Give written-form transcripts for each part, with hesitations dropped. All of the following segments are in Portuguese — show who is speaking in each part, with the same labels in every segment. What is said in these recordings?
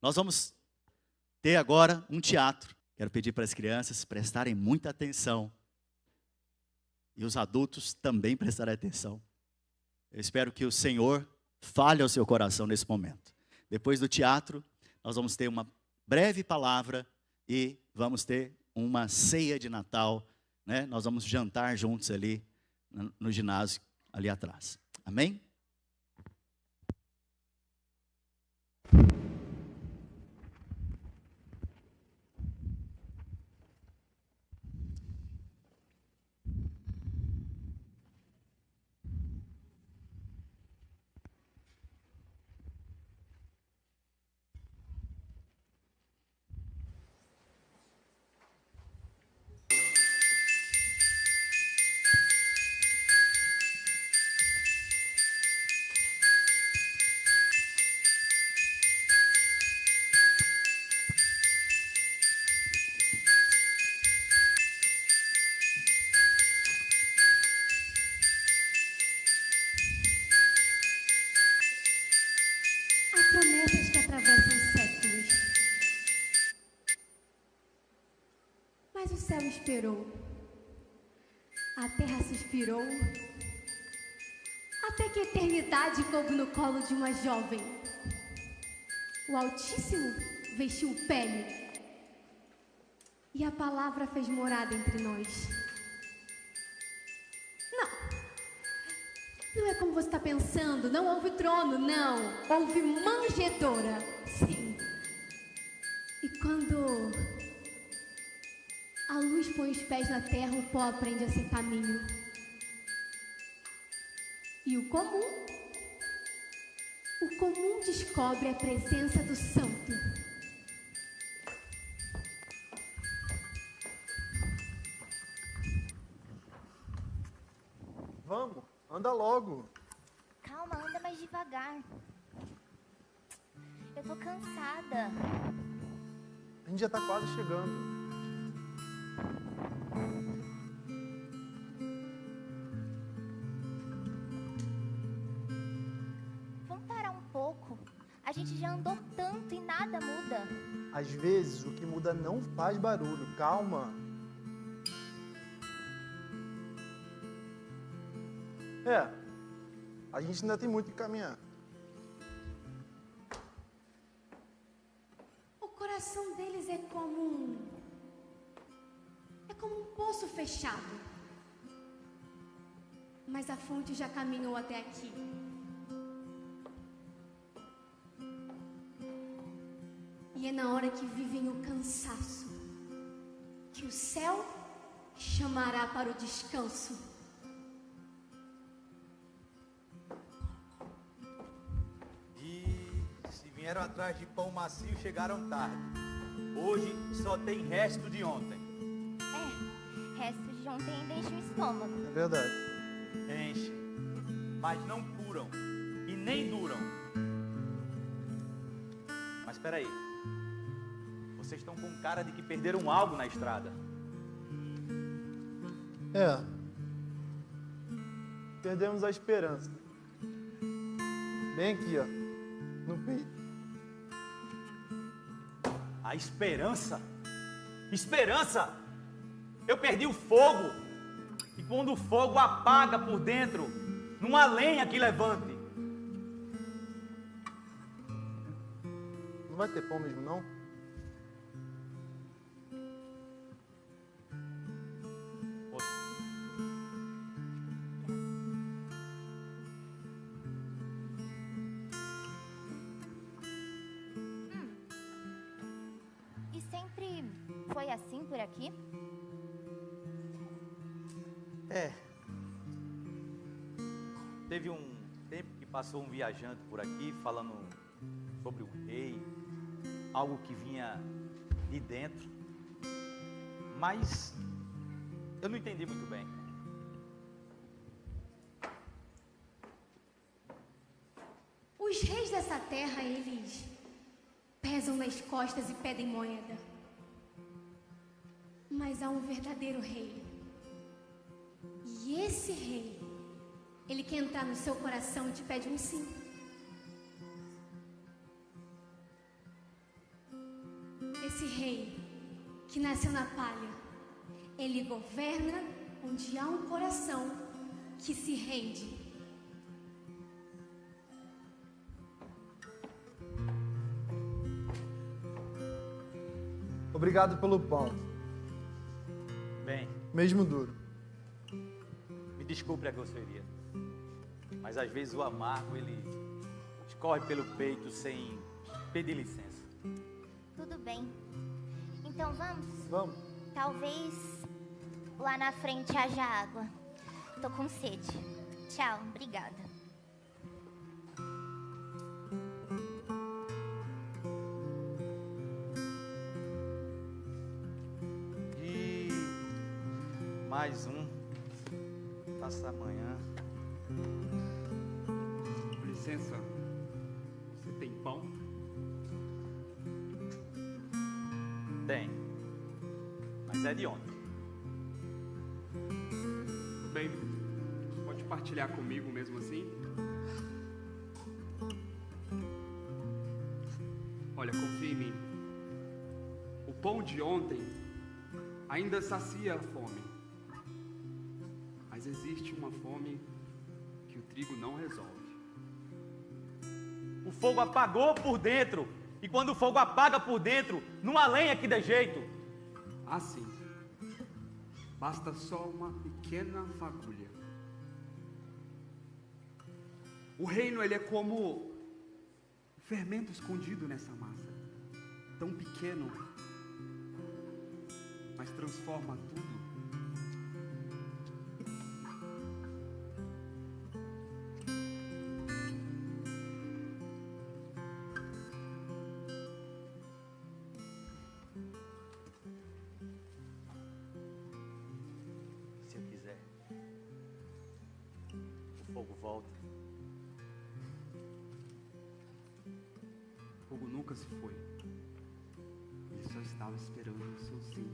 Speaker 1: Nós vamos ter agora um teatro. Quero pedir para as crianças prestarem muita atenção. E os adultos também prestarem atenção. Eu espero que o Senhor fale ao seu coração nesse momento. Depois do teatro, nós vamos ter uma breve palavra e vamos ter uma ceia de Natal, né? Nós vamos jantar juntos ali no ginásio, ali atrás. Amém?
Speaker 2: Há promessas que atravessam séculos. Mas o céu esperou. A terra suspirou. Até que a eternidade coube no colo de uma jovem. O Altíssimo vestiu pele. E a palavra fez morada entre nós. Não é como você está pensando, não houve trono, não. Houve manjedoura, sim. E quando a luz põe os pés na terra, o pó aprende a ser caminho. E o comum descobre a presença do santo.
Speaker 3: Vamos, anda logo.
Speaker 4: Calma, anda mais devagar. Eu tô cansada.
Speaker 3: A gente já tá quase chegando.
Speaker 4: Vamos parar um pouco. A gente já andou tanto e nada muda.
Speaker 3: Às vezes o que muda não faz barulho. Calma. A gente ainda tem muito que caminhar.
Speaker 2: O coração deles é como um poço fechado. Mas a fonte já caminhou até aqui. E é na hora que vivem o cansaço que o céu chamará para o descanso.
Speaker 5: Vieram atrás de pão macio e chegaram tarde. Hoje só tem resto de ontem.
Speaker 4: Resto de ontem ainda enche o estômago.
Speaker 3: É verdade.
Speaker 5: Enche, mas não curam e nem duram. Mas espera aí. Vocês estão com cara de que perderam algo na estrada.
Speaker 3: Perdemos a esperança. Bem aqui, ó, no peito.
Speaker 5: A esperança? Esperança? Eu perdi o fogo. E quando o fogo apaga por dentro, não há lenha que levante.
Speaker 3: Não vai ter pão mesmo, não?
Speaker 4: E sempre foi assim por aqui?
Speaker 5: Teve um tempo que passou um viajante por aqui falando sobre o rei, algo que vinha de dentro, mas eu não entendi muito bem.
Speaker 2: Os reis dessa terra, eles pesam nas costas e pedem moeda. Mas há um verdadeiro rei. E esse rei, ele quer entrar no seu coração e te pede um sim. Esse rei que nasceu na palha, ele governa onde há um coração que se rende.
Speaker 3: Obrigado pelo pão,
Speaker 5: Bem,
Speaker 3: mesmo duro.
Speaker 5: me desculpe a grosseria, mas às vezes o amargo, ele escorre pelo peito sem pedir licença.
Speaker 4: Tudo bem. Então vamos?
Speaker 3: Vamos.
Speaker 4: Talvez lá na frente haja água. Tô com sede. Tchau, obrigada.
Speaker 5: E mais um. Passa amanhã.
Speaker 6: Com licença, você tem pão?
Speaker 5: Tem. Mas é de ontem.
Speaker 6: Tudo bem, pode partilhar comigo mesmo assim? Olha, confia em mim. O pão de ontem ainda sacia a fome. Mas existe uma fome que o trigo não resolve.
Speaker 5: O fogo apagou por dentro. E quando o fogo apaga por dentro, não há lenha que dê jeito.
Speaker 6: Assim, basta só uma pequena fagulha. O reino, ele é como o fermento escondido nessa massa. Tão pequeno, mas transforma tudo.
Speaker 5: Se eu quiser, o fogo volta.
Speaker 6: O fogo nunca se foi. Ele só estava esperando o seu sim.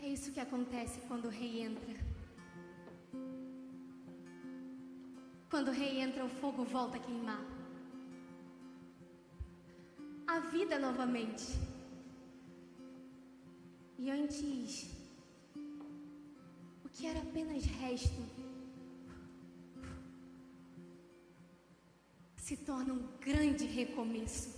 Speaker 2: É isso que acontece quando o rei entra. Quando o rei entra, o fogo volta a queimar. A vida novamente. E antes, o que era apenas resto, se torna um grande recomeço.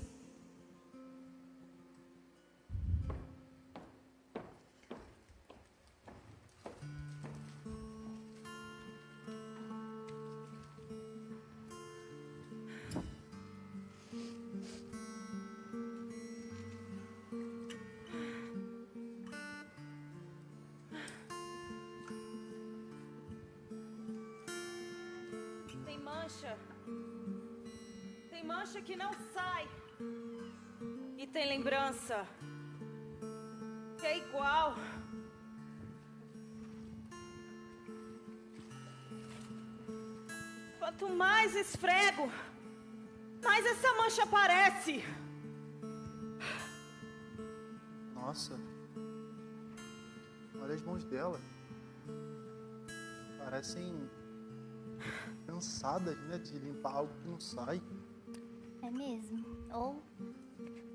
Speaker 7: Tem mancha que não sai. E tem lembrança que é igual. Quanto mais esfrego, mais essa mancha aparece.
Speaker 3: Nossa. Olha as mãos dela. Parecem cansadas, né, de limpar algo que não sai.
Speaker 4: É mesmo. Ou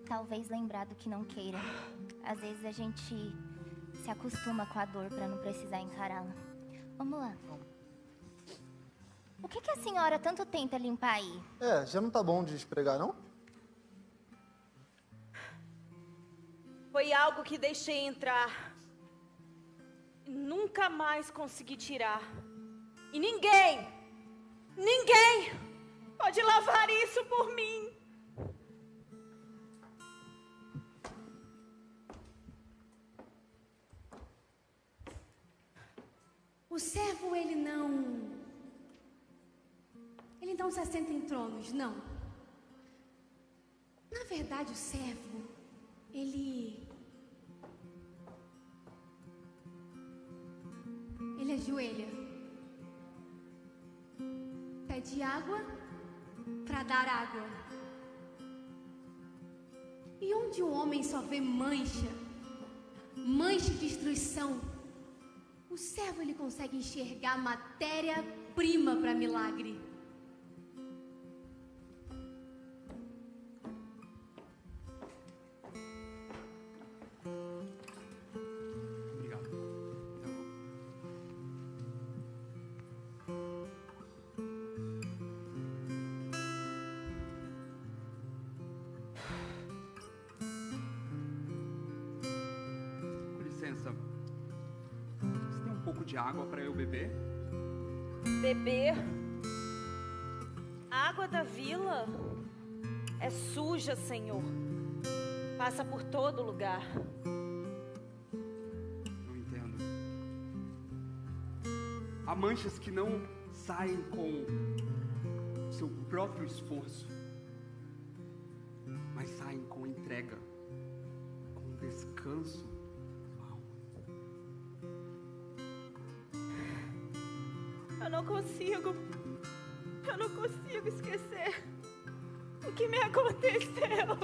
Speaker 4: talvez lembrar do que não queira. Às vezes a gente se acostuma com a dor pra não precisar encará-la. Vamos lá. O que a senhora tanto tenta limpar aí?
Speaker 3: Já não tá bom de esfregar, não?
Speaker 7: Foi algo que deixei entrar e nunca mais consegui tirar. E ninguém pode lavar isso por mim.
Speaker 2: O servo, ele não se assenta em tronos, não. Na verdade, o servo, ele ajoelha, pede água para dar água. E onde o homem só vê mancha e destruição, o servo, ele consegue enxergar matéria-prima para milagre.
Speaker 6: de água para eu beber?
Speaker 7: Beber? A água da vila é suja, Senhor. Passa por todo lugar.
Speaker 6: Não entendo. Há manchas que não saem com o seu próprio esforço, mas saem com entrega, com descanso.
Speaker 7: Eu não consigo esquecer o que me aconteceu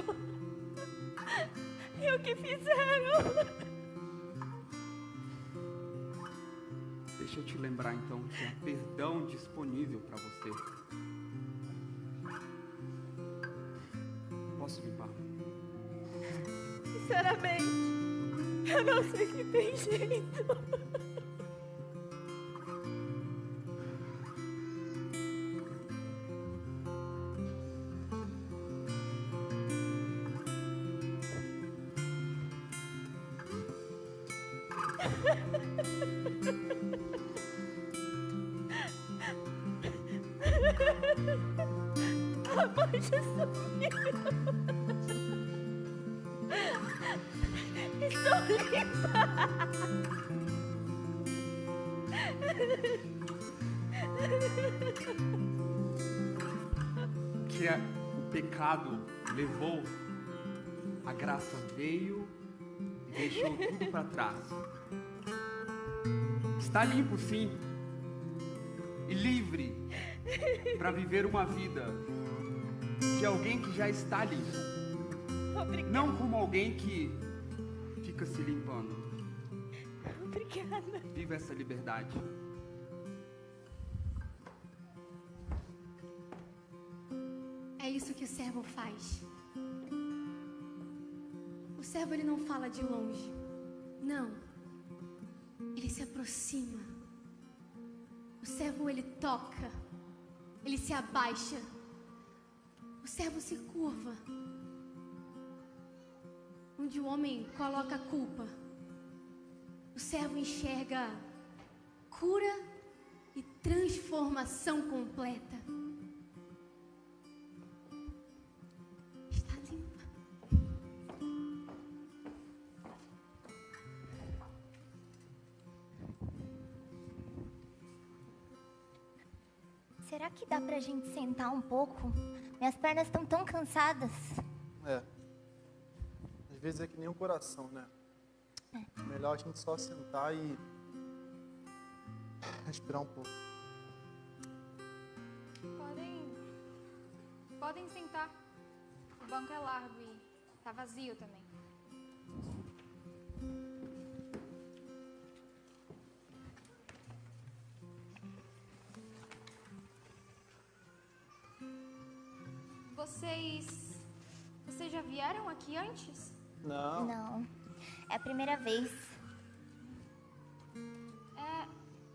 Speaker 7: e o que fizeram.
Speaker 6: Deixa eu te lembrar então que há perdão disponível para você. Posso limpar?
Speaker 7: Sinceramente, eu não sei se tem jeito. A mancha sumiu. Estou limpa.
Speaker 6: Que o pecado levou, a graça veio e deixou tudo para trás. Está limpo, sim, e livre para viver uma vida de alguém que já está limpo.
Speaker 7: Obrigada.
Speaker 6: Não como alguém que fica se limpando.
Speaker 7: Obrigada.
Speaker 6: Viva essa liberdade.
Speaker 2: É isso que o servo faz. O servo, ele não fala de longe. Não. Ele se aproxima. O servo, ele toca. Ele se abaixa. O servo se curva. Onde o homem coloca a culpa, o servo enxerga cura e transformação completa. Está limpa.
Speaker 4: Será que dá pra gente sentar um pouco? Minhas pernas estão tão cansadas.
Speaker 3: Às vezes é que nem o coração, né? Melhor a gente só sentar e respirar um pouco.
Speaker 8: Podem sentar. O banco é largo e tá vazio também. Vocês já vieram aqui antes?
Speaker 3: Não.
Speaker 4: Não, é a primeira vez.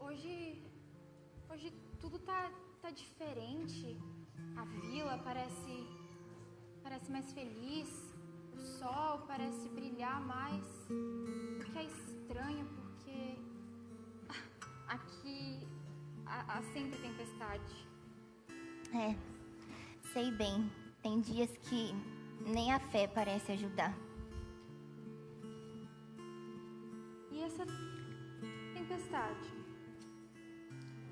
Speaker 8: Hoje tudo tá diferente. A vila parece mais feliz. O sol parece brilhar mais. O que é estranho porque aqui há sempre tempestade.
Speaker 4: Sei bem. Tem dias que nem a fé parece ajudar.
Speaker 8: E essa tempestade,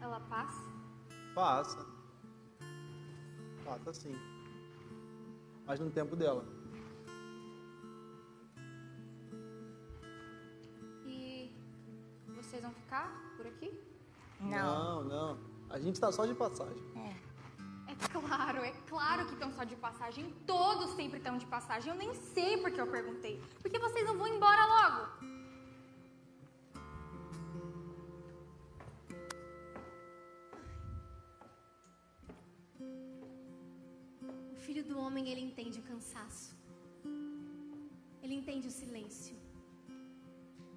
Speaker 8: ela passa?
Speaker 3: Passa. Passa sim. Mas no tempo dela.
Speaker 8: E vocês vão ficar por aqui?
Speaker 3: Não. A gente tá só de passagem.
Speaker 8: É claro que estão só de passagem. Todos sempre estão de passagem. Eu nem sei porque eu perguntei. Por que vocês não vão embora logo?
Speaker 2: O filho do homem, ele entende o cansaço. Ele entende o silêncio.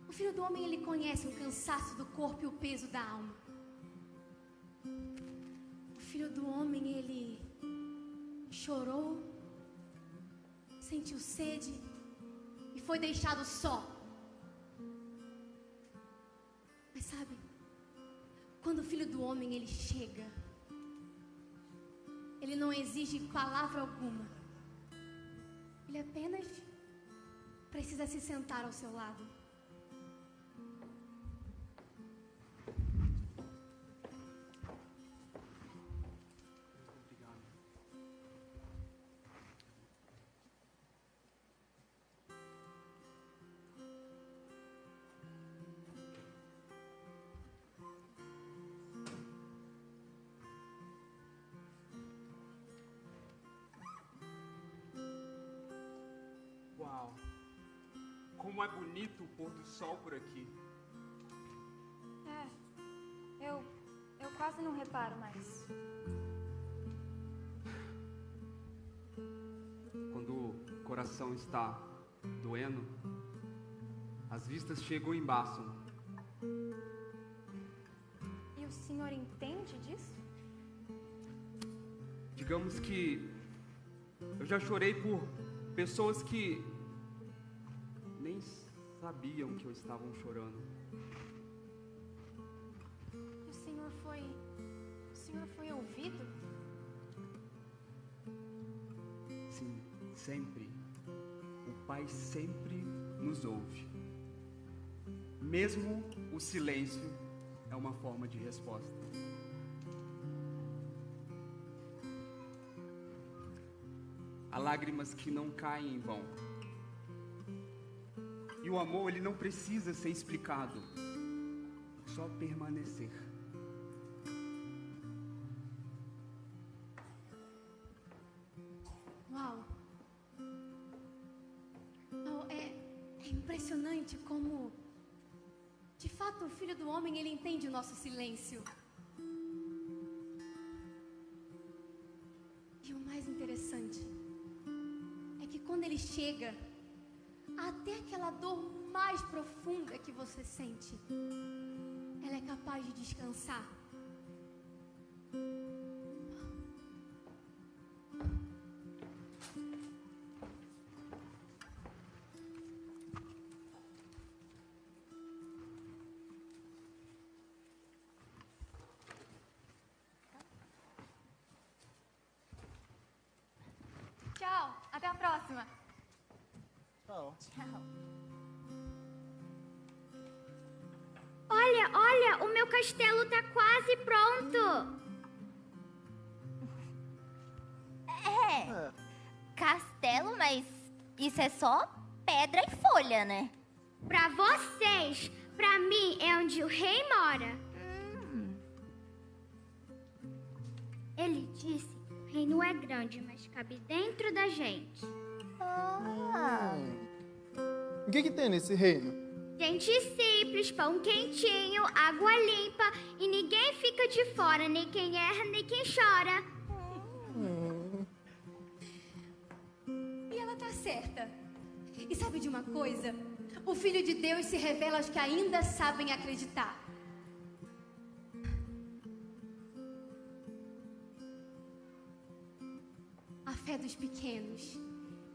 Speaker 2: O filho do homem, ele conhece o cansaço do corpo e o peso da alma. O filho do homem, ele chorou, sentiu sede e foi deixado só. Mas sabe, quando o Filho do Homem ele chega, ele não exige palavra alguma. Ele apenas precisa se sentar ao seu lado.
Speaker 6: Uau! Como é bonito o pôr do sol por aqui.
Speaker 8: Eu quase não reparo mais.
Speaker 6: Quando o coração está doendo, as vistas chegam e embaçam.
Speaker 8: E o senhor entende disso?
Speaker 6: Digamos que eu já chorei por pessoas que nem sabiam que eu estava chorando.
Speaker 8: E o senhor foi ouvido?
Speaker 6: Sim, sempre. O Pai sempre nos ouve. Mesmo o silêncio é uma forma de resposta. Há lágrimas que não caem em vão. E o amor, ele não precisa ser explicado. Só permanecer.
Speaker 2: Uau! É impressionante como, de fato, o Filho do Homem, ele entende o nosso silêncio. E o mais interessante é que quando ele chega, até aquela dor mais profunda que você sente, ela é capaz de descansar.
Speaker 8: Tchau, até a próxima.
Speaker 3: Tchau.
Speaker 4: Tchau.
Speaker 9: Olha, o meu castelo tá quase pronto.
Speaker 4: É, castelo, mas isso é só pedra e folha, né?
Speaker 9: Pra vocês, pra mim é onde o rei mora. Ele disse que o reino é grande, mas cabe dentro da gente.
Speaker 3: O que tem nesse reino?
Speaker 9: Gente simples, pão quentinho, água limpa e ninguém fica de fora, nem quem erra, nem quem chora.
Speaker 2: E ela tá certa. E sabe de uma coisa? O Filho de Deus se revela aos que ainda sabem acreditar. A fé dos pequenos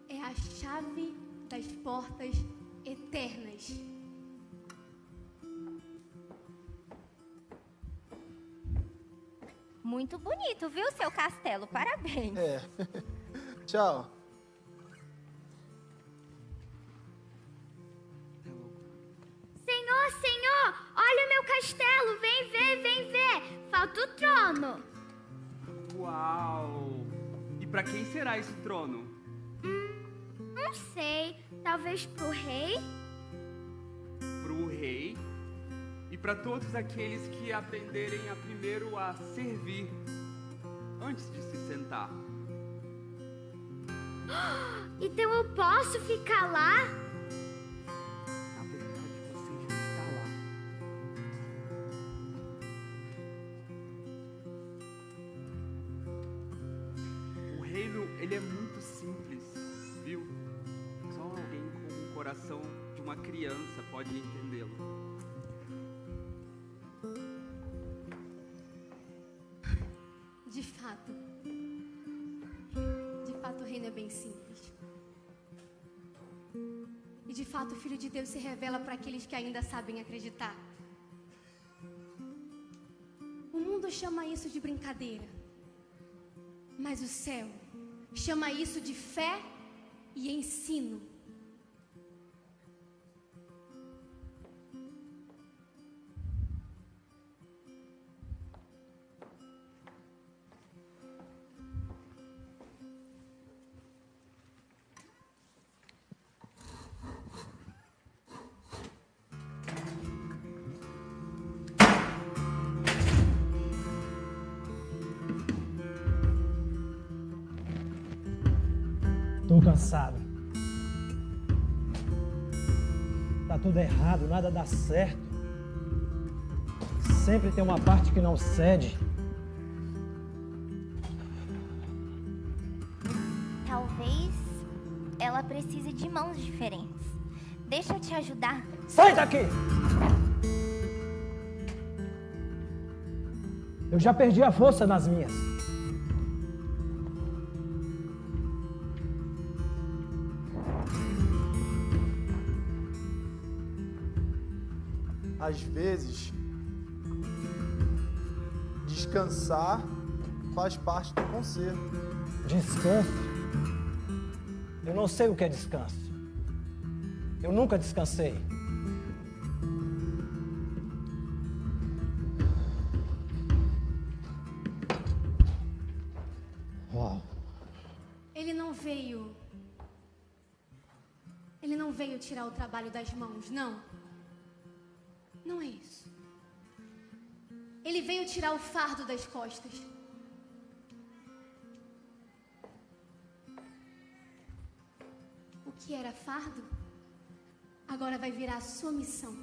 Speaker 2: é a chave das portas eternas.
Speaker 4: Muito bonito, viu, seu castelo? Parabéns.
Speaker 3: É. Tchau.
Speaker 9: Senhor, olha o meu castelo, vem ver. Falta o trono.
Speaker 6: Uau! E para quem será esse trono?
Speaker 9: Não sei, talvez pro rei?
Speaker 6: Pro rei e para todos aqueles que aprenderem a primeiro a servir antes de se sentar.
Speaker 9: Então eu posso ficar lá?
Speaker 6: Na verdade, você já está lá. O reino, ele é muito simples, viu? Só alguém com o coração de uma criança pode entendê-lo.
Speaker 2: De fato o reino é bem simples. E de fato o Filho de Deus se revela para aqueles que ainda sabem acreditar. chama isso de brincadeira, mas o céu chama isso de fé e ensino.
Speaker 10: Tô cansado. Tá tudo errado, nada dá certo. Sempre tem uma parte que não cede.
Speaker 4: Talvez ela precise de mãos diferentes. Deixa eu te ajudar.
Speaker 10: Sai daqui! Eu já perdi a força nas minhas.
Speaker 3: Às vezes, descansar faz parte do conserto.
Speaker 10: Descanso? Eu não sei o que é descanso. Eu nunca descansei. Uau.
Speaker 2: Ele não veio tirar o trabalho das mãos, não. Não é isso. Ele veio tirar o fardo das costas. O que era fardo, agora vai virar a sua missão.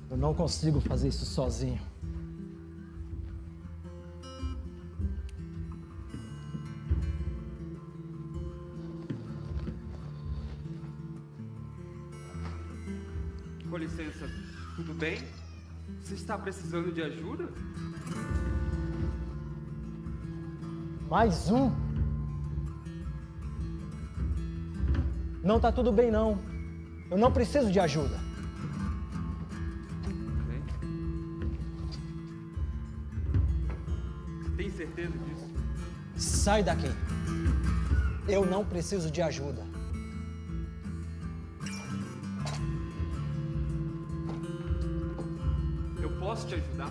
Speaker 10: Eu não consigo fazer isso sozinho.
Speaker 6: Com licença, tudo bem? Você está precisando de ajuda?
Speaker 10: Mais um? Não tá tudo bem, não. Eu não preciso de ajuda.
Speaker 6: Ok. Você tem certeza disso?
Speaker 10: Sai daqui. Eu não preciso de ajuda.
Speaker 6: Posso te ajudar?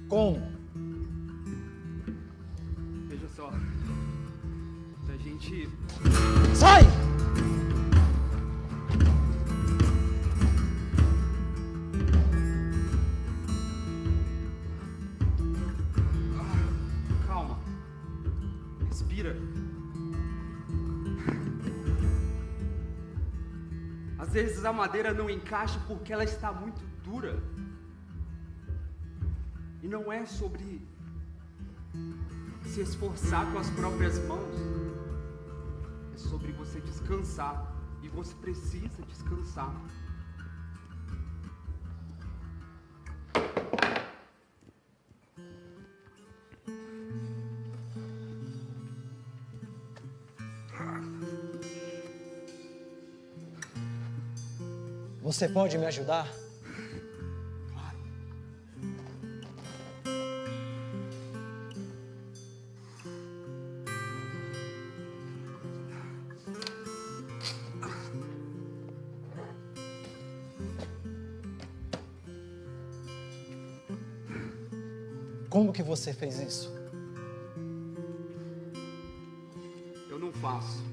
Speaker 10: Como?
Speaker 6: Veja só. Se a gente...
Speaker 10: Sai!
Speaker 6: Calma. Respira. Às vezes a madeira não encaixa porque ela está muito dura. E não é sobre se esforçar com as próprias mãos. É sobre você descansar. E você precisa descansar.
Speaker 10: Você pode me ajudar?
Speaker 6: Claro.
Speaker 10: Como que você fez isso?
Speaker 6: Eu não faço.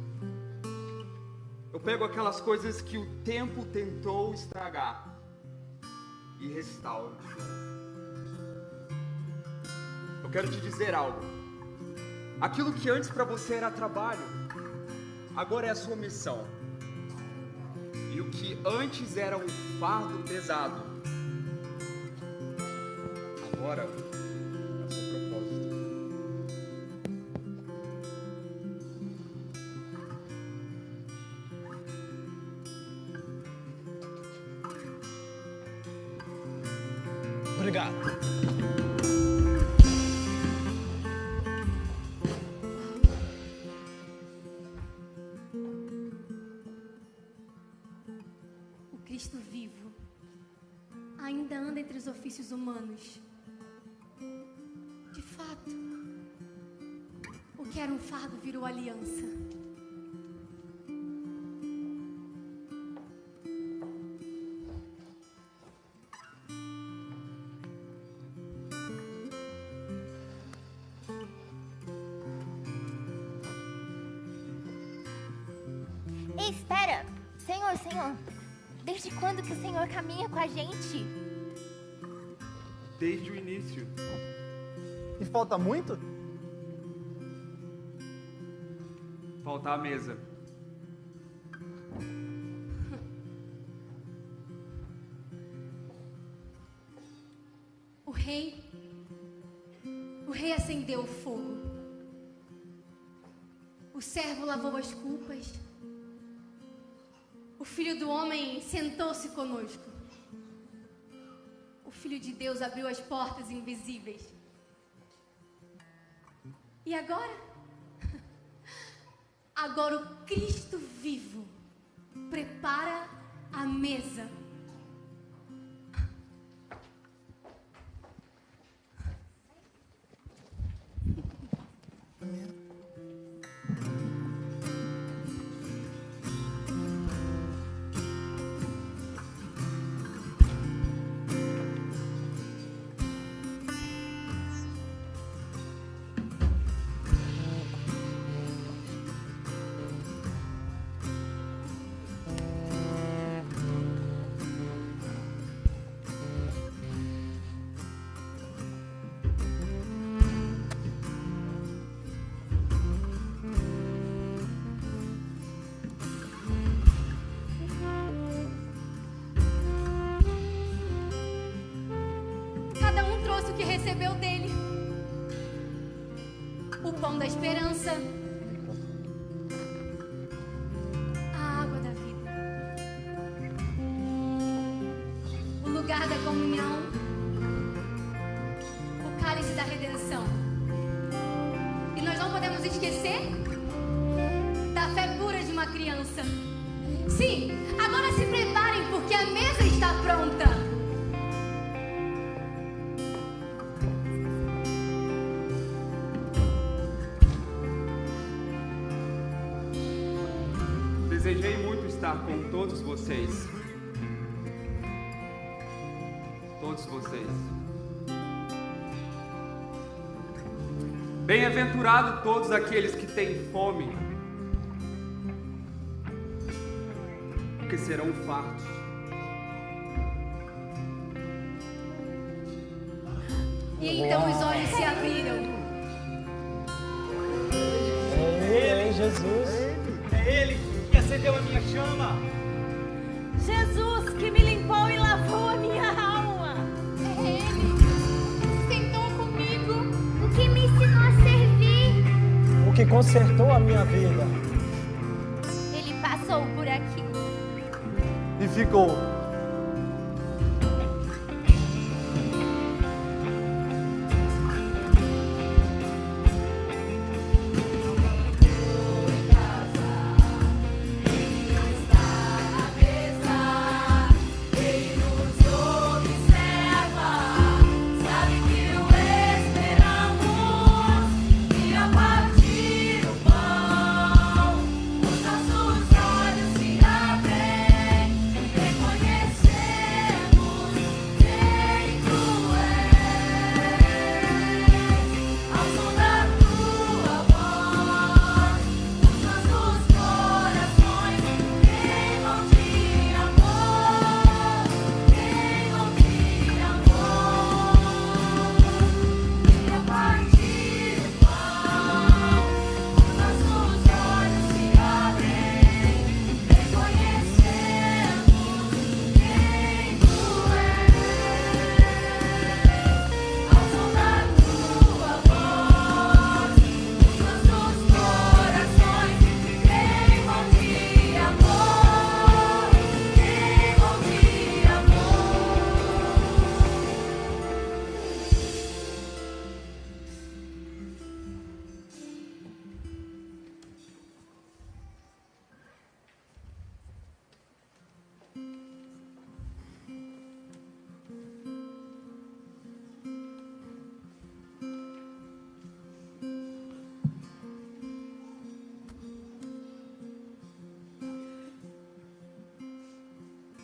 Speaker 6: Eu pego aquelas coisas que o tempo tentou estragar e restauro. Eu quero te dizer algo. Aquilo que antes para você era trabalho, agora é a sua missão. E o que antes era um fardo pesado, agora é o seu propósito.
Speaker 10: Obrigado.
Speaker 2: Cristo vivo ainda anda entre os ofícios humanos. De fato, o que era um fardo virou aliança.
Speaker 4: Ei, espera! Senhor, desde quando que o Senhor caminha com a gente?
Speaker 6: Desde o início.
Speaker 3: E falta muito?
Speaker 6: Falta a mesa.
Speaker 2: O rei acendeu o fogo. O servo lavou as culpas. O Filho do Homem sentou-se conosco. O Filho de Deus abriu as portas invisíveis. E agora? Agora o Cristo vivo prepara a mesa. O que recebeu dele, o pão da esperança, a água da vida, o lugar da comunhão, o cálice da redenção. E nós não podemos esquecer da fé pura de uma criança. Sim, agora se preparem porque a mesa está pronta.
Speaker 6: Desejei muito estar com todos vocês. Todos vocês. Bem-aventurado todos aqueles que têm fome, porque serão fartos.
Speaker 2: E então os olhos se abriram.
Speaker 10: Ei, Jesus.
Speaker 1: É Ele que acendeu a minha chama.
Speaker 7: Jesus que me limpou e lavou a minha alma.
Speaker 8: É Ele que sentou comigo,
Speaker 9: O que me ensinou a servir.
Speaker 10: O que consertou a minha vida.
Speaker 4: Ele passou por aqui.
Speaker 3: E ficou.
Speaker 9: Nossos olhos se abrem, reconhecemos.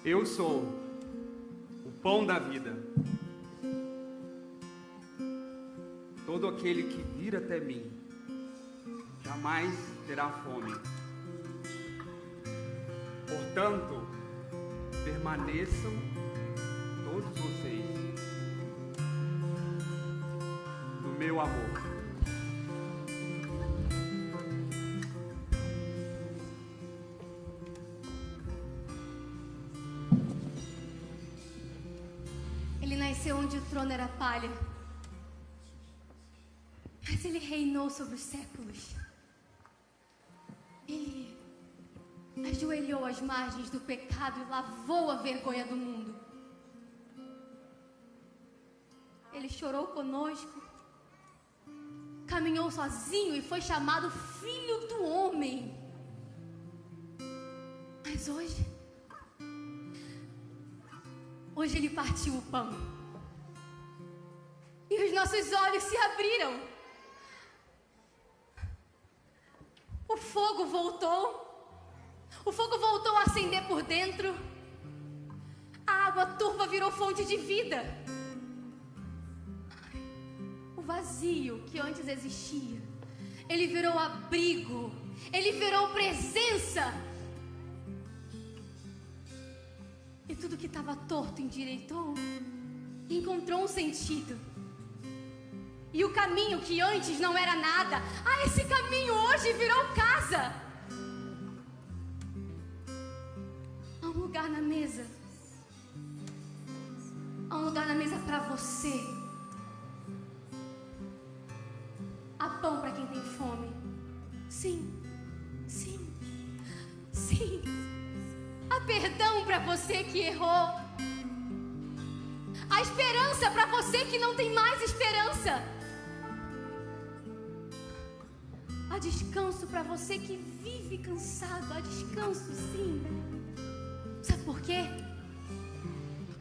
Speaker 6: Eu sou o pão da vida. Todo aquele que vir até mim jamais terá fome. Portanto, permaneçam todos vocês no meu amor.
Speaker 2: Ele nasceu onde o trono era palha, mas ele reinou sobre os séculos. Ele ajoelhou às margens do pecado e lavou a vergonha do mundo. Ele chorou conosco, caminhou sozinho e foi chamado Filho do Homem. Mas hoje ele partiu o pão. E os nossos olhos se abriram. O fogo voltou. O fogo voltou a acender por dentro. A água turva virou fonte de vida. O vazio que antes existia, ele virou abrigo. Ele virou presença. E tudo que estava torto endireitou, encontrou um sentido. E o caminho que antes não era nada, esse caminho hoje virou casa. Há um lugar na mesa. Há um lugar na mesa para você. Há pão para quem tem fome. Sim, sim, sim. Há perdão para você que errou. Há esperança para você que não tem mais esperança. Há descanso para você que vive cansado. Há descanso, sim. Sabe por quê?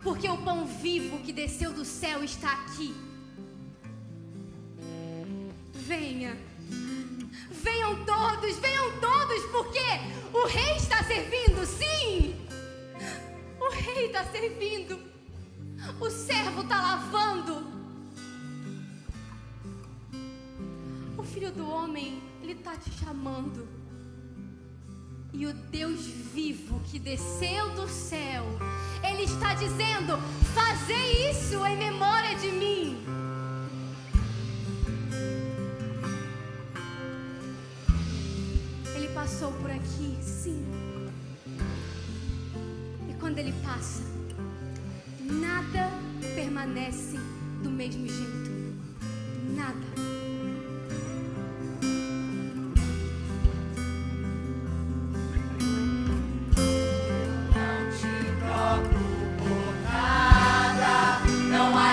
Speaker 2: Porque o pão vivo que desceu do céu está aqui. Venha. Venham todos, porque o rei está servindo, sim! O rei está servindo. O servo está lavando. O Filho do Homem, ele está te chamando. E o Deus vivo que desceu do céu, ele está dizendo: fazei isso em memória de mim. Ele passou por aqui, sim. E quando ele passa, nada permanece do mesmo jeito. Nada.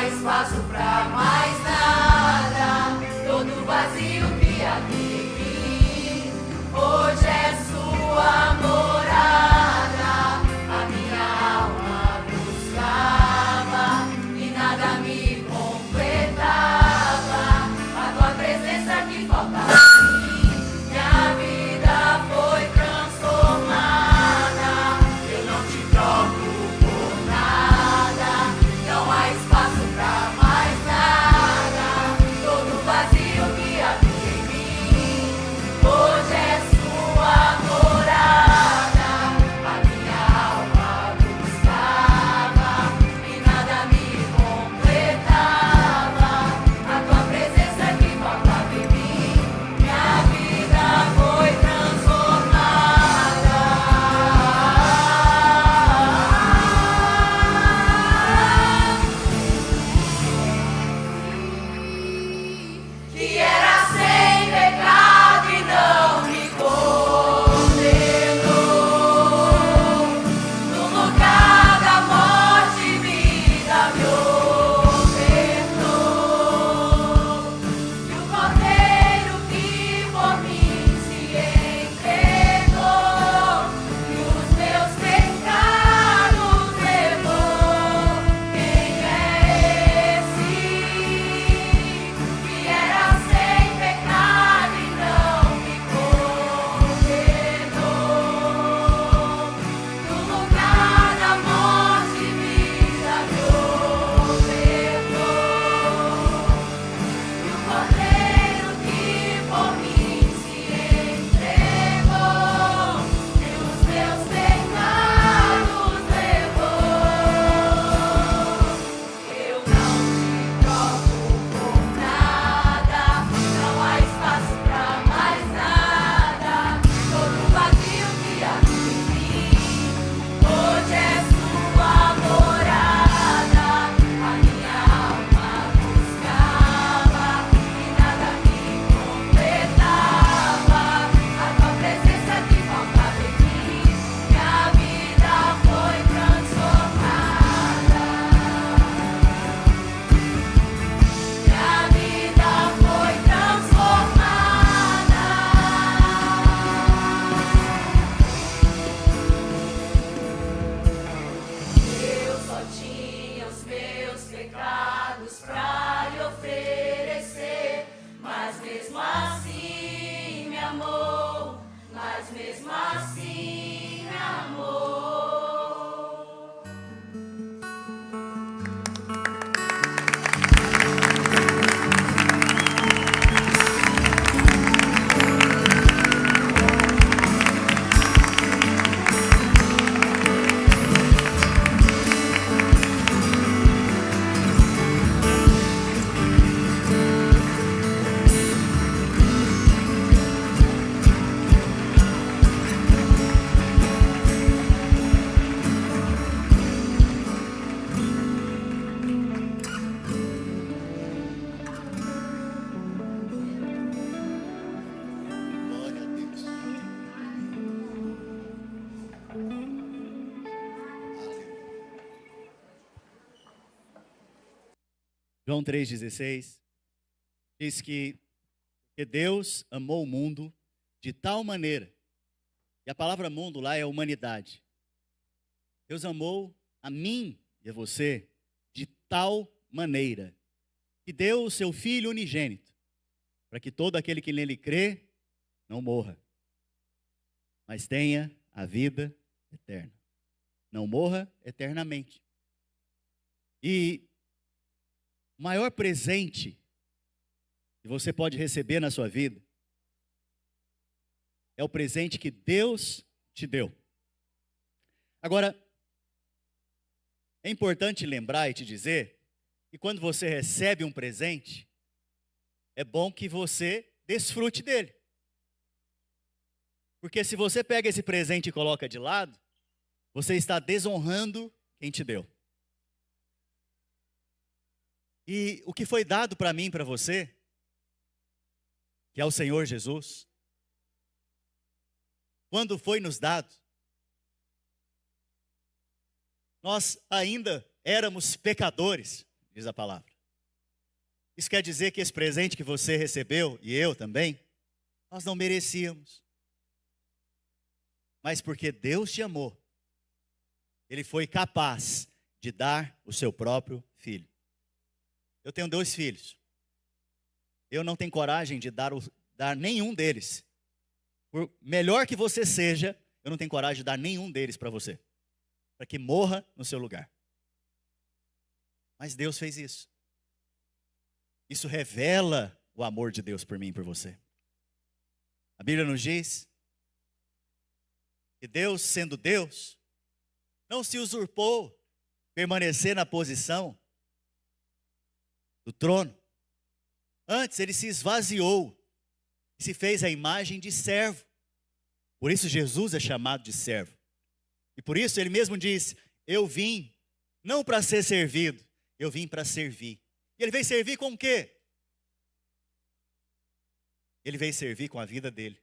Speaker 11: Espaço pra mais nada. Todo vazio que havia em mim hoje é sua morada. A minha alma buscava e nada me completava.
Speaker 1: João 3,16 diz que Deus amou o mundo de tal maneira, e a palavra mundo lá é a humanidade. Deus amou a mim e a você de tal maneira que deu o seu Filho unigênito, para que todo aquele que nele crê não morra, mas tenha a vida eterna. Não morra eternamente. E o maior presente que você pode receber na sua vida é o presente que Deus te deu. Agora, é importante lembrar e te dizer que quando você recebe um presente, é bom que você desfrute dele. Porque se você pega esse presente e coloca de lado, você está desonrando quem te deu. E o que foi dado para mim e para você, que é o Senhor Jesus, quando foi nos dado, nós ainda éramos pecadores, diz a palavra. Isso quer dizer que esse presente que você recebeu, e eu também, nós não merecíamos. Mas porque Deus te amou, Ele foi capaz de dar o seu próprio filho. Eu tenho 2 filhos. Eu não tenho coragem de dar nenhum deles. Por melhor que você seja, eu não tenho coragem de dar nenhum deles para você, para que morra no seu lugar. Mas Deus fez isso. Isso revela o amor de Deus por mim e por você. A Bíblia nos diz que Deus, sendo Deus, não se usurpou permanecer na posição do trono. Antes, Ele se esvaziou e se fez a imagem de servo. Por isso Jesus é chamado de servo. E por isso Ele mesmo diz: eu vim não para ser servido, eu vim para servir. E Ele veio servir com o quê? Ele veio servir com a vida dele.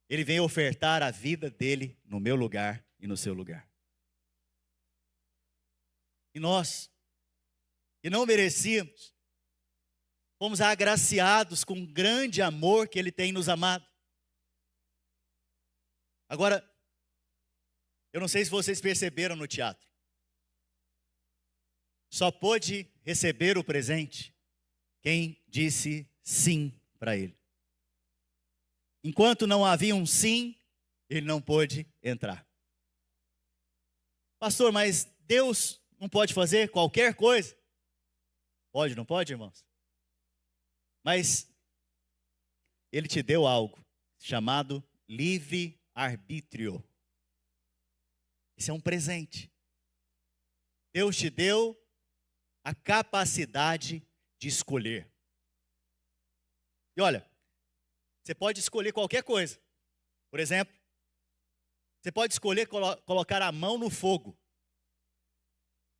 Speaker 1: Ele veio ofertar a vida dele no meu lugar e no seu lugar. E nós, que não merecíamos, fomos agraciados com o grande amor que Ele tem nos amado. Agora, eu não sei se vocês perceberam no teatro. Só pôde receber o presente quem disse sim para Ele. Enquanto não havia um sim, Ele não pôde entrar. Pastor, mas Deus não pode fazer qualquer coisa? Pode, não pode, irmãos? Mas Ele te deu algo chamado livre-arbítrio. Esse é um presente. Deus te deu a capacidade de escolher. E olha, você pode escolher qualquer coisa. Por exemplo, você pode escolher colocar a mão no fogo.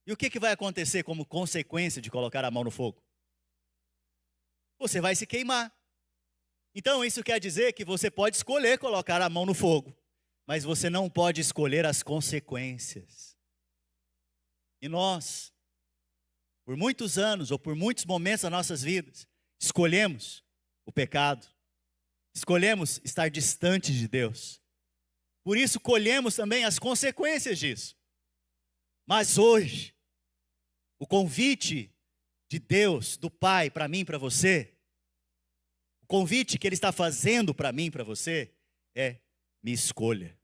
Speaker 1: E o que vai acontecer como consequência de colocar a mão no fogo? Você vai se queimar. Então isso quer dizer que você pode escolher colocar a mão no fogo, mas você não pode escolher as consequências. E nós, por muitos anos ou por muitos momentos das nossas vidas, escolhemos o pecado. Escolhemos estar distante de Deus. Por isso colhemos também as consequências disso. Mas hoje, o convite de Deus, do Pai, para mim e para você, o convite que Ele está fazendo para mim e para você é: me escolha.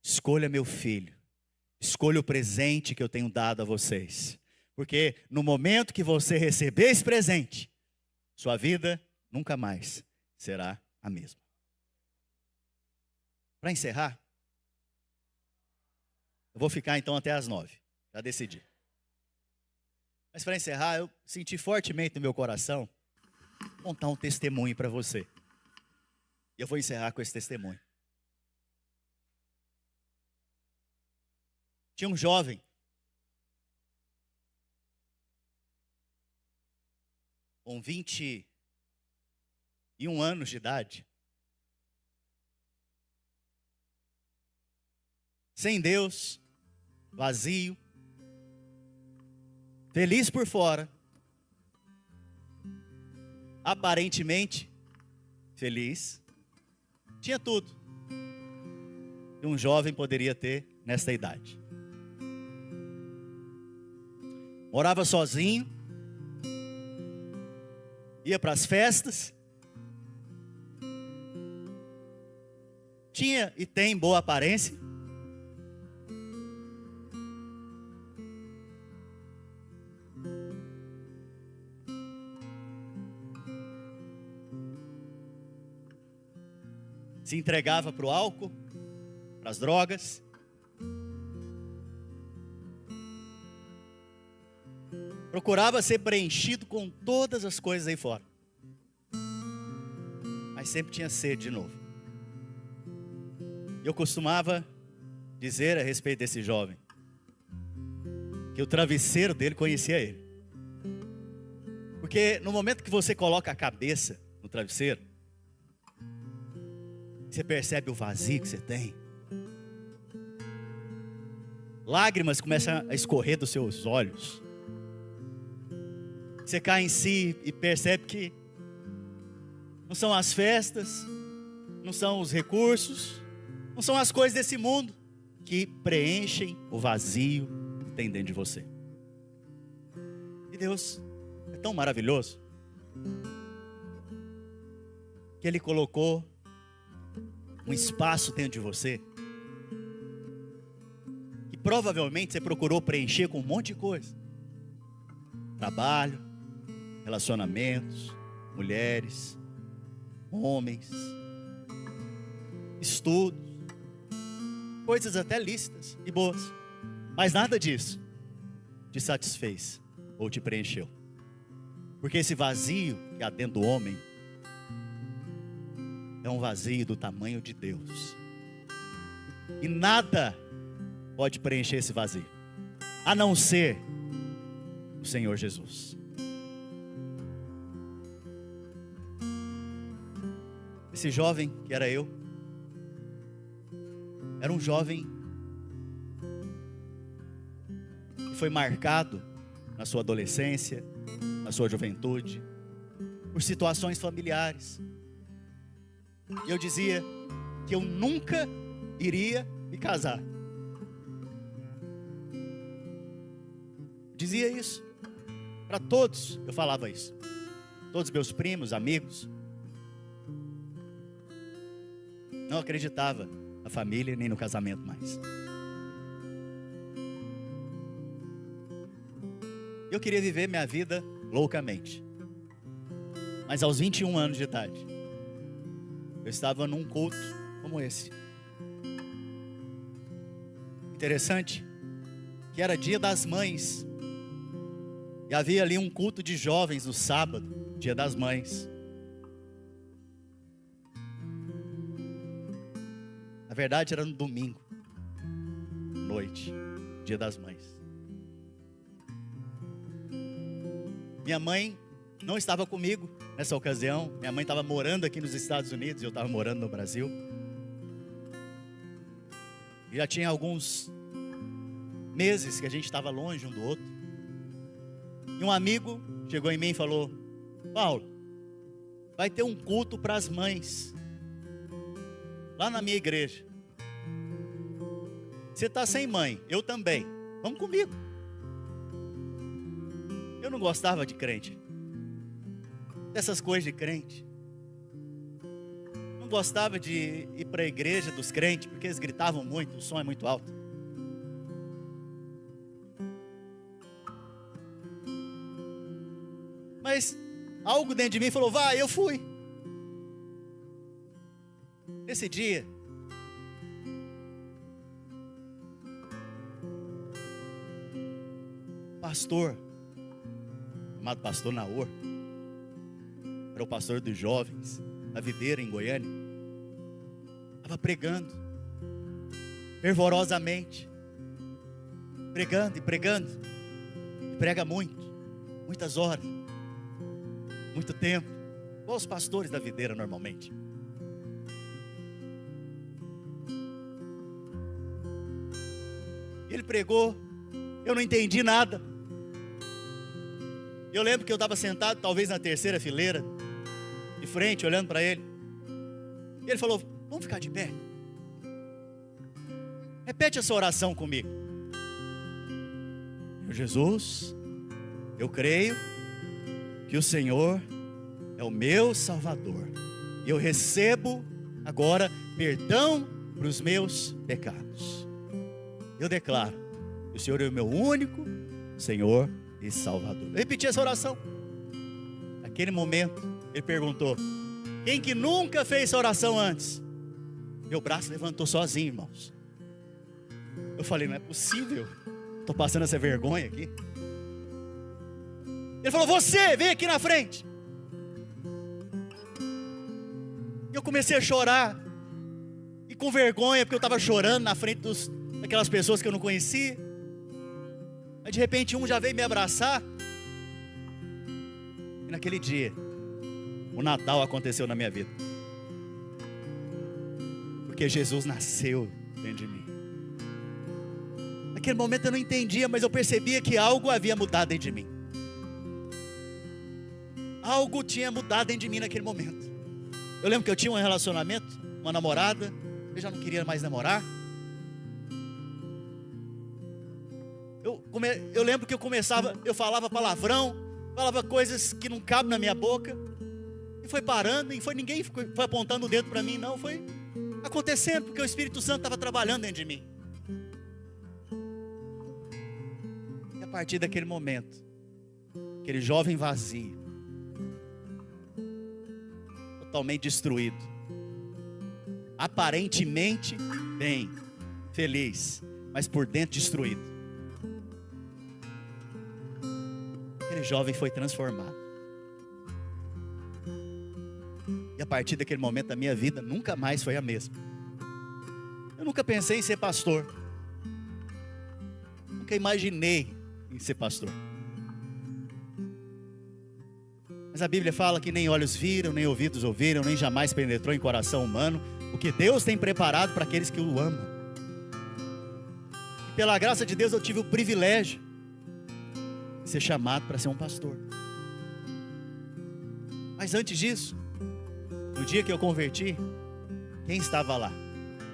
Speaker 1: Escolha meu filho. Escolha o presente que eu tenho dado a vocês. Porque no momento que você receber esse presente, sua vida nunca mais será a mesma. Para encerrar, eu vou ficar então até às 9. Já decidi. Mas para encerrar, eu senti fortemente no meu coração contar um testemunho para você. E eu vou encerrar com esse testemunho. Tinha um jovem com 21 anos de idade, sem Deus, vazio, feliz por fora, aparentemente feliz, tinha tudo que um jovem poderia ter nesta idade. Morava sozinho, ia para as festas, tinha e tem boa aparência, se entregava para o álcool, para as drogas, procurava ser preenchido com todas as coisas aí fora, mas sempre tinha sede de novo. Eu costumava dizer a respeito desse jovem que o travesseiro dele conhecia ele, porque no momento que você coloca a cabeça no travesseiro, você percebe o vazio que você tem. Lágrimas começam a escorrer dos seus olhos. Você cai em si e percebe que não são as festas, não são os recursos, não são as coisas desse mundo que preenchem o vazio que tem dentro de você. E Deus é tão maravilhoso que Ele colocou um espaço dentro de você que provavelmente você procurou preencher com um monte de coisa: trabalho, relacionamentos, mulheres, homens, estudos, coisas até lícitas e boas, mas nada disso te satisfez ou te preencheu, porque esse vazio que há dentro do homem é um vazio do tamanho de Deus. E nada pode preencher esse vazio, a não ser o Senhor Jesus. Esse jovem que era eu, era um jovem que foi marcado na sua adolescência, na sua juventude, por situações familiares. E eu dizia que eu nunca iria me casar. Dizia isso para todos, eu falava isso. Todos meus primos, amigos. Não acreditava na família nem no casamento mais. Eu queria viver minha vida loucamente. Mas aos 21 anos de idade, eu estava num culto como esse. Interessante que era Dia das Mães. E havia ali um culto de jovens no sábado, Dia das Mães. Na verdade era no domingo, noite, Dia das Mães. Minha mãe não estava comigo nessa ocasião. Minha mãe estava morando aqui nos Estados Unidos e eu estava morando no Brasil. E já tinha alguns meses que a gente estava longe um do outro. E um amigo chegou em mim e falou: Paulo, vai ter um culto para as mães lá na minha igreja. Você está sem mãe, eu também. Vamos comigo. Eu não gostava de crente, dessas coisas de crente. Não gostava de ir para a igreja dos crentes, porque eles gritavam muito, o som é muito alto. Mas algo dentro de mim falou: vai, eu fui. Nesse dia, pastor, chamado pastor Naor, era o pastor dos jovens, na Videira, em Goiânia, estava pregando, fervorosamente, pregando e pregando, e prega muito, muitas horas, muito tempo, igual os pastores da Videira normalmente. Ele pregou, eu não entendi nada. Eu lembro que eu estava sentado talvez na terceira fileira, de frente, olhando para ele. E ele falou: vamos ficar de pé? Repete essa oração comigo. Jesus, eu creio que o Senhor é o meu Salvador. E eu recebo agora perdão para os meus pecados. Eu declaro que o Senhor é o meu único Senhor e Salvador. Eu repeti essa oração. Naquele momento, ele perguntou: quem que nunca fez essa oração antes? Meu braço levantou sozinho, irmãos. Eu falei: não é possível, estou passando essa vergonha aqui. Ele falou: você, vem aqui na frente. E eu comecei a chorar, e com vergonha, porque eu estava chorando na frente daquelas pessoas que eu não conhecia. Aí de repente um já veio me abraçar. E naquele dia, o Natal aconteceu na minha vida. Porque Jesus nasceu dentro de mim. Naquele momento eu não entendia, mas eu percebia que algo havia mudado dentro de mim. Algo tinha mudado dentro de mim naquele momento. Eu lembro que eu tinha um relacionamento, uma namorada, eu já não queria mais namorar. Eu lembro que eu falava palavrão, falava coisas que não cabem na minha boca. E foi parando, ninguém foi apontando o dedo para mim, não. Foi acontecendo, porque o Espírito Santo estava trabalhando dentro de mim. E a partir daquele momento, aquele jovem vazio, totalmente destruído, aparentemente bem, feliz, mas por dentro destruído, aquele jovem foi transformado. E a partir daquele momento a minha vida nunca mais foi a mesma. Eu nunca pensei em ser pastor. Nunca imaginei em ser pastor. Mas a Bíblia fala que nem olhos viram, nem ouvidos ouviram, nem jamais penetrou em coração humano o que Deus tem preparado para aqueles que o amam. E pela graça de Deus eu tive o privilégio de ser chamado para ser um pastor. Mas antes disso, no dia que eu converti, quem estava lá?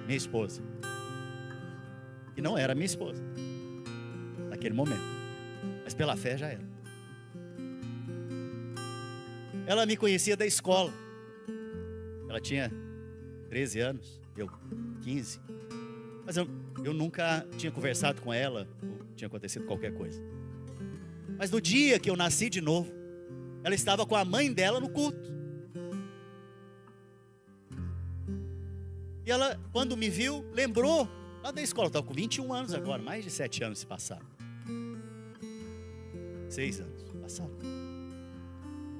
Speaker 1: Minha esposa. Que não era minha esposa naquele momento, mas pela fé já era. Ela me conhecia da escola. Ela tinha 13 anos, eu 15. Mas eu nunca tinha conversado com ela, ou tinha acontecido qualquer coisa. Mas no dia que eu nasci de novo, ela estava com a mãe dela no culto. E ela, quando me viu, lembrou lá da escola. Eu estava com 21 anos agora, mais de 7 anos se passaram. 6 anos passaram.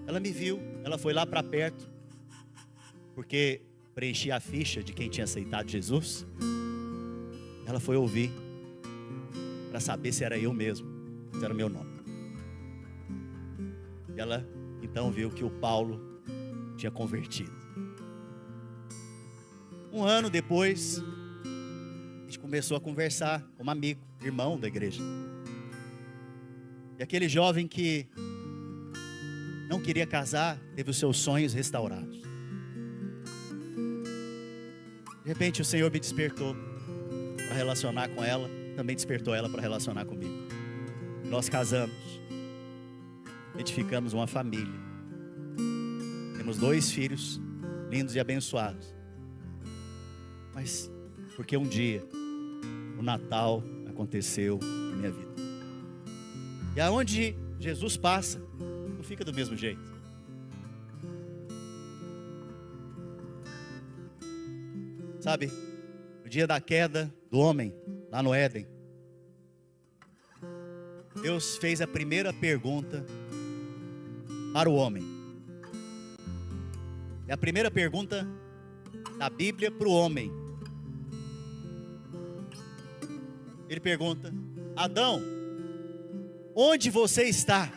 Speaker 1: Ela me viu, ela foi lá para perto, porque preenchi a ficha de quem tinha aceitado Jesus. Ela foi ouvir, para saber se era eu mesmo, se era o meu nome. E ela então viu que o Paulo tinha convertido. Um ano depois, a gente começou a conversar como amigo, irmão da igreja. E aquele jovem que não queria casar, teve os seus sonhos restaurados. De repente o Senhor me despertou para relacionar com ela, também despertou ela para relacionar comigo. Nós casamos, edificamos uma família. Temos 2 filhos lindos e abençoados. Mas porque um dia o Natal aconteceu na minha vida. E aonde Jesus passa, não fica do mesmo jeito. Sabe, no dia da queda do homem, lá no Éden, Deus fez a primeira pergunta para o homem. É a primeira pergunta da Bíblia para o homem. Ele pergunta: Adão, onde você está?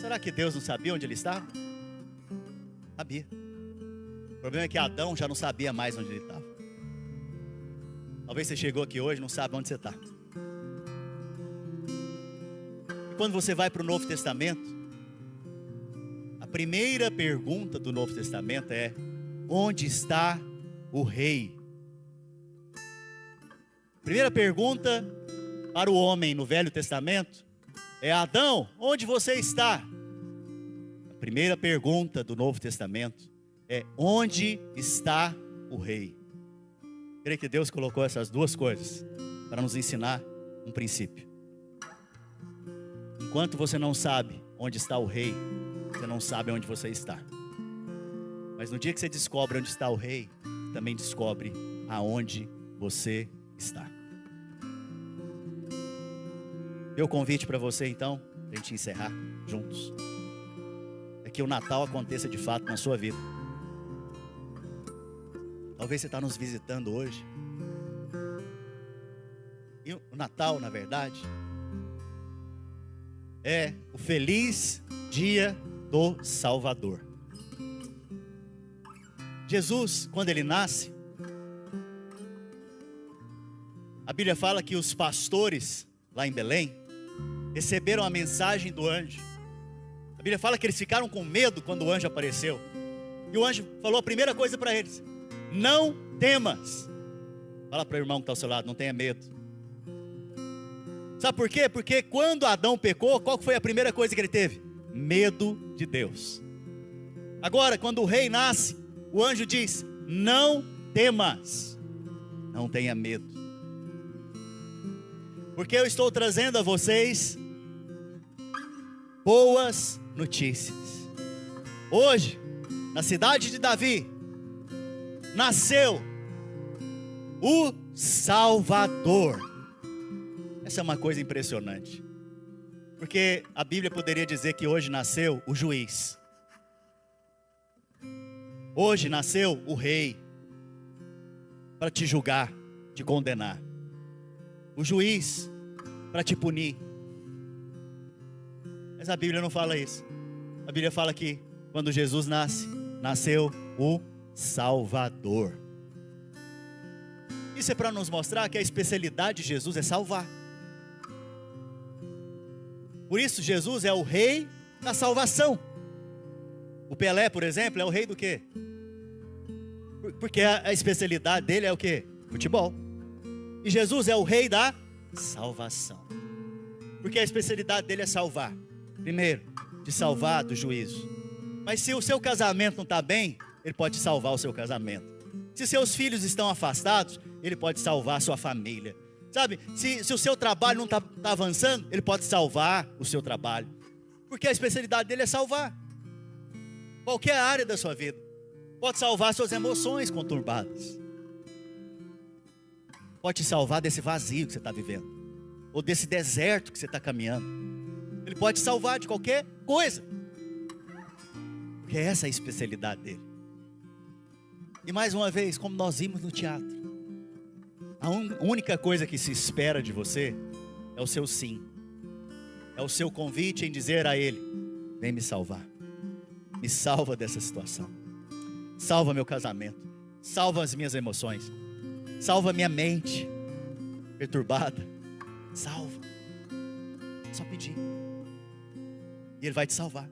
Speaker 1: Será que Deus não sabia onde ele estava? Sabia. O problema é que Adão já não sabia mais onde ele estava. Talvez você chegou aqui hoje e não sabe onde você está. E quando você vai para o Novo Testamento, a primeira pergunta do Novo Testamento é: onde está o rei? Primeira pergunta para o homem no Velho Testamento é: Adão, onde você está? A primeira pergunta do Novo Testamento é: onde está o rei? Creio que Deus colocou essas duas coisas para nos ensinar um princípio. Enquanto você não sabe onde está o rei, você não sabe onde você está. Mas no dia que você descobre onde está o rei, também descobre aonde você está. Meu convite para você então, para a gente encerrar juntos, é que o Natal aconteça de fato na sua vida. Talvez você está nos visitando hoje. E o Natal, na verdade, é o feliz dia do Salvador. Jesus, quando ele nasce, a Bíblia fala que os pastores lá em Belém receberam a mensagem do anjo. A Bíblia fala que eles ficaram com medo quando o anjo apareceu. E o anjo falou a primeira coisa para eles: não temas. Fala para o irmão que está ao seu lado: não tenha medo. Sabe por quê? Porque quando Adão pecou, qual foi a primeira coisa que ele teve? Medo de Deus. Agora, quando o rei nasce, o anjo diz: não temas, não tenha medo. Porque eu estou trazendo a vocês boas notícias. Hoje, na cidade de Davi, nasceu o Salvador. Essa é uma coisa impressionante. Porque a Bíblia poderia dizer que hoje nasceu o juiz. Hoje nasceu o rei para te julgar, te condenar. O juiz para te punir. Mas a Bíblia não fala isso. A Bíblia fala que quando Jesus nasce, nasceu o Salvador. Isso é para nos mostrar que a especialidade de Jesus é salvar. Por isso Jesus é o rei da salvação. O Pelé, por exemplo, é o rei do quê? Porque a especialidade dele é o quê? Futebol. E Jesus é o rei da salvação. Porque a especialidade dele é salvar. Primeiro, de salvar do juízo. Mas se o seu casamento não está bem, ele pode salvar o seu casamento. Se seus filhos estão afastados, ele pode salvar a sua família. Sabe, se o seu trabalho não está avançando, ele pode salvar o seu trabalho. Porque a especialidade dele é salvar. Qualquer área da sua vida. Pode salvar suas emoções conturbadas. Pode te salvar desse vazio que você está vivendo. Ou desse deserto que você está caminhando. Ele pode te salvar de qualquer coisa. Porque essa é a especialidade dele. E mais uma vez, como nós vimos no teatro, a única coisa que se espera de você é o seu sim. É o seu convite em dizer a ele: vem me salvar. Me salva dessa situação. Salva meu casamento. Salva as minhas emoções. Salva minha mente perturbada. Salva. É só pedir. E ele vai te salvar.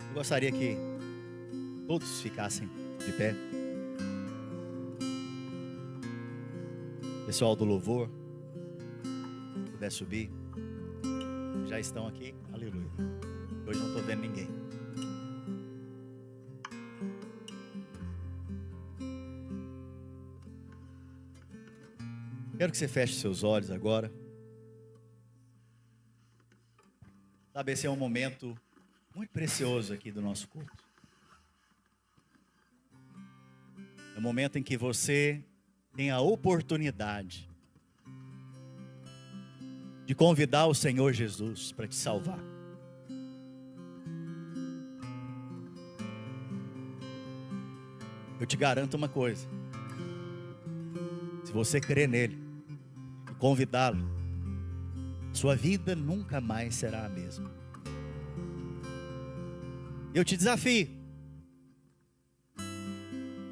Speaker 1: Eu gostaria que todos ficassem de pé. Pessoal do louvor, se puder subir. Já estão aqui. Aleluia. Hoje não estou vendo ninguém. Quero que você feche seus olhos agora. Sabe, esse é um momento muito precioso aqui do nosso culto. É o momento em que você tem a oportunidade de convidar o Senhor Jesus para te salvar. Eu te garanto uma coisa: se você crer nele e convidá-lo, sua vida nunca mais será a mesma. Eu te desafio,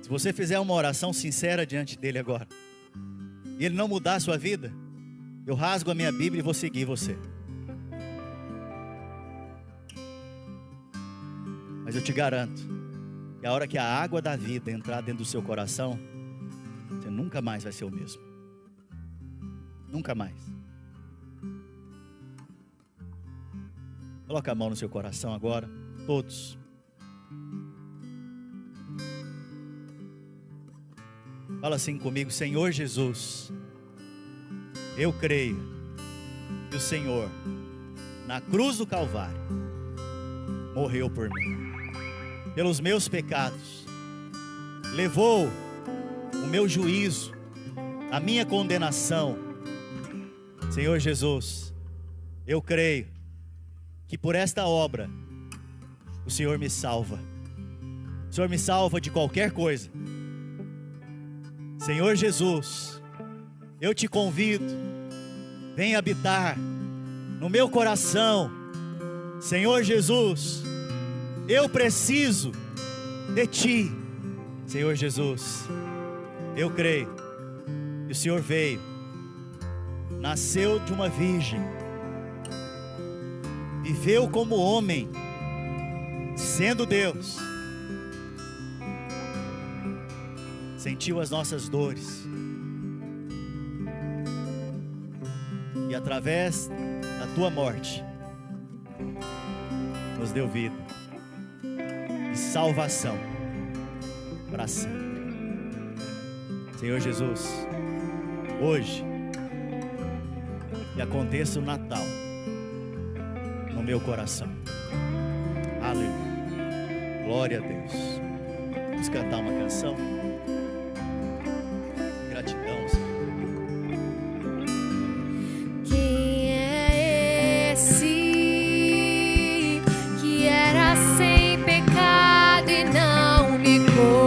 Speaker 1: se você fizer uma oração sincera diante dele agora, e ele não mudar a sua vida, eu rasgo a minha Bíblia e vou seguir você. Mas eu te garanto que a hora que a água da vida entrar dentro do seu coração, você nunca mais vai ser o mesmo. Nunca mais. Coloca a mão no seu coração agora, todos. Fala assim comigo: Senhor Jesus, eu creio que o Senhor, na cruz do Calvário, morreu por mim, pelos meus pecados, levou o meu juízo, a minha condenação. Senhor Jesus, eu creio que por esta obra o Senhor me salva. O Senhor me salva de qualquer coisa. Senhor Jesus, eu te convido, vem habitar no meu coração. Senhor Jesus, eu preciso de Ti. Senhor Jesus, eu creio que o Senhor veio, nasceu de uma virgem, viveu como homem, sendo Deus, sentiu as nossas dores e através da tua morte nos deu vida e salvação para sempre. Senhor Jesus, hoje que aconteça o Natal no meu coração. Aleluia. Glória a Deus. Vamos cantar uma canção. Gratidão, Senhor.
Speaker 11: Quem é esse que era sem pecado e não me condenou?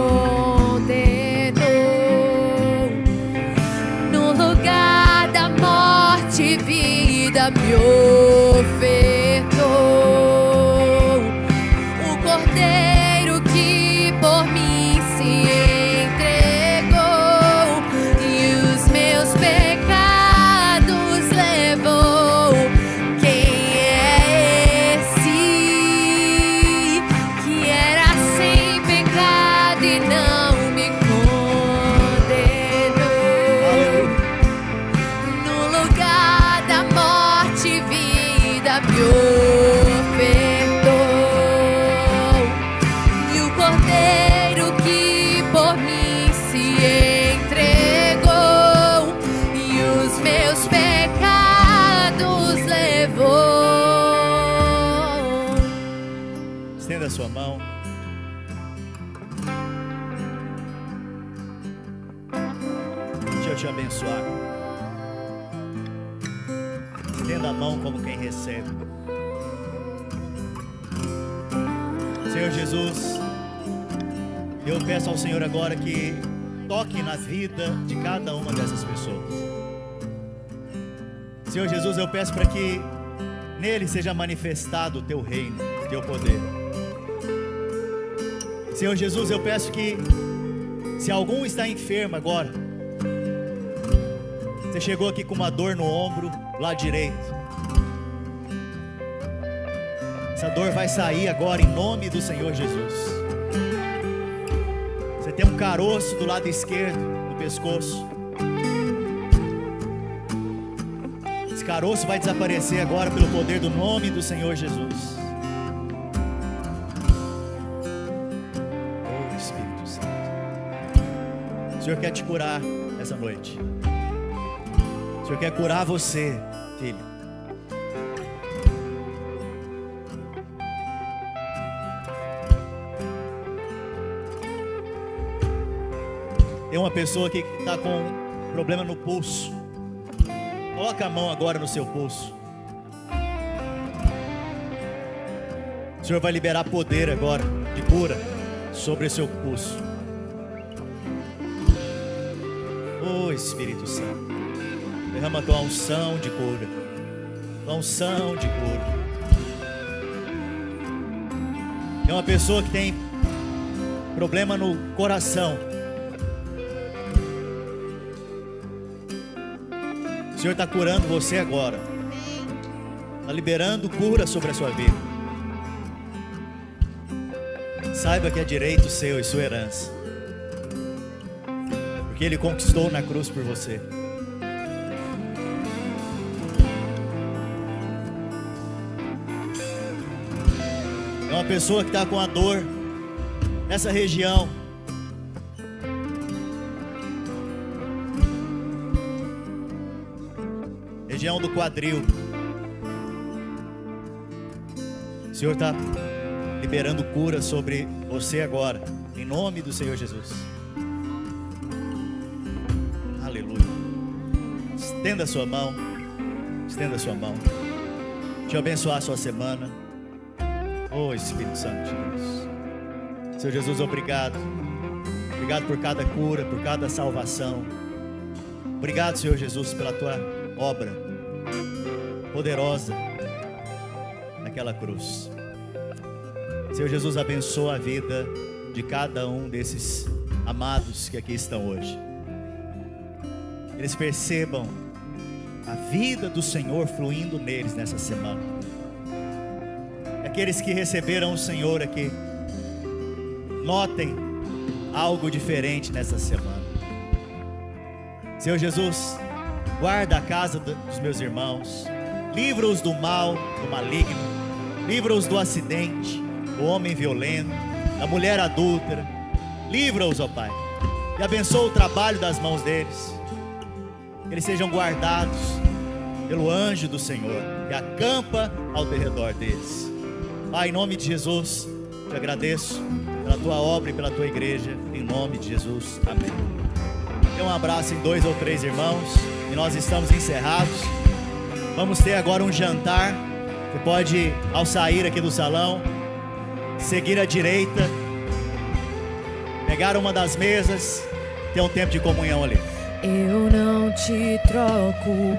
Speaker 11: No lugar da morte, vida me ofertou. O Cordeiro que por mim se entregou e os meus pecados levou. Quem é esse que era sem pecado e não me condenou? No lugar da morte, vida me ofertou. E o Cordeiro que por mim se entregou e os meus pecados levou.
Speaker 1: Estenda a sua mão. Deixa eu te abençoar. Estenda a mão como quem recebe. Senhor Jesus, eu peço ao Senhor agora que toque na vida de cada uma dessas pessoas. Senhor Jesus, eu peço para que nele seja manifestado o teu reino, o teu poder. Senhor Jesus, eu peço que se algum está enfermo agora, você chegou aqui com uma dor no ombro, lado direito, essa dor vai sair agora em nome do Senhor Jesus. Você tem um caroço do lado esquerdo no pescoço. Esse caroço vai desaparecer agora pelo poder do nome do Senhor Jesus. Oh Espírito Santo, o Senhor quer te curar essa noite. O Senhor quer curar você, filho. Tem uma pessoa aqui que está com problema no pulso. Coloca a mão agora no seu pulso. O Senhor vai liberar poder agora de cura sobre o seu pulso. Oh Espírito Santo, derrama a tua unção de cura. Tua unção de cura. Tem uma pessoa que tem problema no coração. O Senhor está curando você agora. Está liberando cura sobre a sua vida. Saiba que é direito seu e sua herança, porque Ele conquistou na cruz por você. É uma pessoa que está com a dor nessa região. Região do quadril. O Senhor está liberando cura sobre você agora, em nome do Senhor Jesus. Aleluia. Estenda a sua mão. Estenda a sua mão. Deixa eu abençoar a sua semana. Oh, Espírito Santo de Deus. Senhor Jesus, obrigado. Obrigado por cada cura, por cada salvação. Obrigado, Senhor Jesus, pela tua obra poderosa naquela cruz. Senhor Jesus, abençoa a vida de cada um desses amados que aqui estão hoje. Eles percebam a vida do Senhor fluindo neles nessa semana. Aqueles que receberam o Senhor aqui, notem algo diferente nessa semana. Senhor Jesus, guarda a casa dos meus irmãos, livra-os do mal, do maligno, livra-os do acidente, do homem violento, da mulher adúltera, livra-os, ó Pai, e abençoa o trabalho das mãos deles, que eles sejam guardados pelo anjo do Senhor, que acampa ao derredor deles. Pai, em nome de Jesus, te agradeço pela tua obra e pela tua igreja, em nome de Jesus, amém. Dê um abraço em 2 ou 3 irmãos, e nós estamos encerrados. Vamos ter agora um jantar. Você pode, ao sair aqui do salão, seguir à direita, pegar uma das mesas, ter um tempo de comunhão ali.
Speaker 11: Eu não te troco